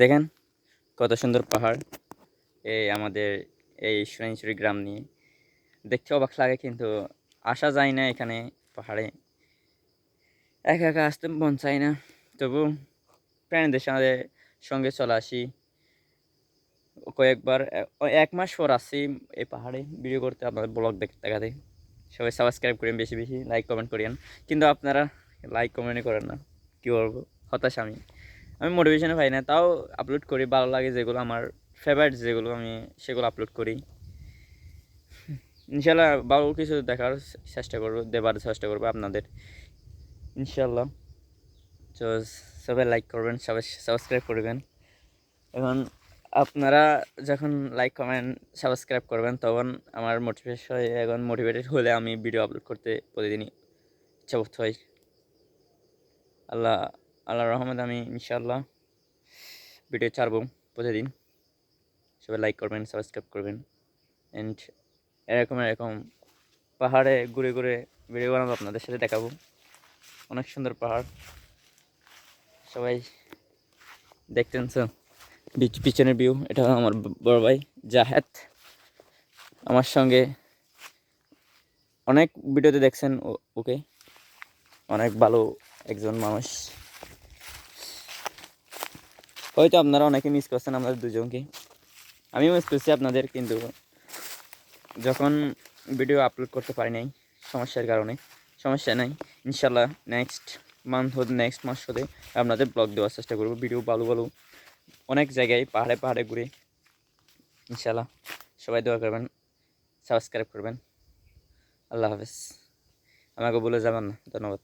দেখেন কত সুন্দর পাহাড়। এই আমাদের এই সোনাইছড়ি গ্রাম নিয়ে দেখতে অবাক লাগে, কিন্তু আসা যায় না এখানে পাহাড়ে। একা একা আসতে মন চায় না, তবু ফ্রেন্ডদের সাথে সঙ্গে চলে আসি। কয়েকবার ওই 1 মাস পর আসছি এই পাহাড়ে ভিডিও করতে, আপনাদের ব্লগ দেখতে দেখাতে। সবাই সাবস্ক্রাইব করেন, বেশি বেশি লাইক কমেন্ট করেন, কিন্তু আপনারা লাইক কমেন্টই করেন না। কী করবো, হতাশ আমি। আমি মোটিভেশনও পাই না, তাও আপলোড করি। ভালো লাগে যেগুলো আমার ফেভারিট, যেগুলো আমি সেগুলো আপলোড করি। ইনশাল্লাহ ভালো কিছু দেখার চেষ্টা করবো, দেবার চেষ্টা করবো আপনাদের, ইনশাল্লাহ। তো সবাই লাইক করবেন, সবাই সাবস্ক্রাইব করবেন। এখন আপনারা যখন লাইক কমেন্ট সাবস্ক্রাইব করবেন, তখন আমার মোটিভেশন এখন মোটিভেটেড হলে আমি ভিডিও আপলোড করতে প্রতিদিনই ইচ্ছাবোধ হয়। আল্লাহ আল্লাহর রহমতে আমি ইনশাল্লাহ ভিডিও ছাড়বো প্রতিদিন। সবাই লাইক করবেন, সাবস্ক্রাইব করবেন। অ্যান্ড এরকম পাহাড়ে ঘুরে ঘুরে ভিডিও বানাবো, আপনাদের সাথে দেখাবো। অনেক সুন্দর পাহাড়, সবাই দেখতেন তো পিছনের ভিউ। এটা আমার বড় ভাই জাহেদ, আমার সঙ্গে অনেক ভিডিওতে দেখছেন ওকে। অনেক ভালো একজন মানুষ। হয়তো আপনারা অনেকে মিস করছেন আমাদের দুজনকে, আমিও মিস করছি আপনাদের, কিন্তু যখন ভিডিও আপলোড করতে পারি নাই সমস্যার কারণে। সমস্যা নাই, ইনশাল্লাহ নেক্সট মাস হতে আপনাদের ব্লগ দেওয়ার চেষ্টা করবো। ভিডিও ভালো ভালো অনেক জায়গায় পাহাড়ে পাহাড়ে ঘুরে, ইনশাল্লাহ। সবাই দোয়া করবেন, সাবস্ক্রাইব করবেন। আল্লাহ হাফেজ। আমাকে বলে যাবেন না। ধন্যবাদ।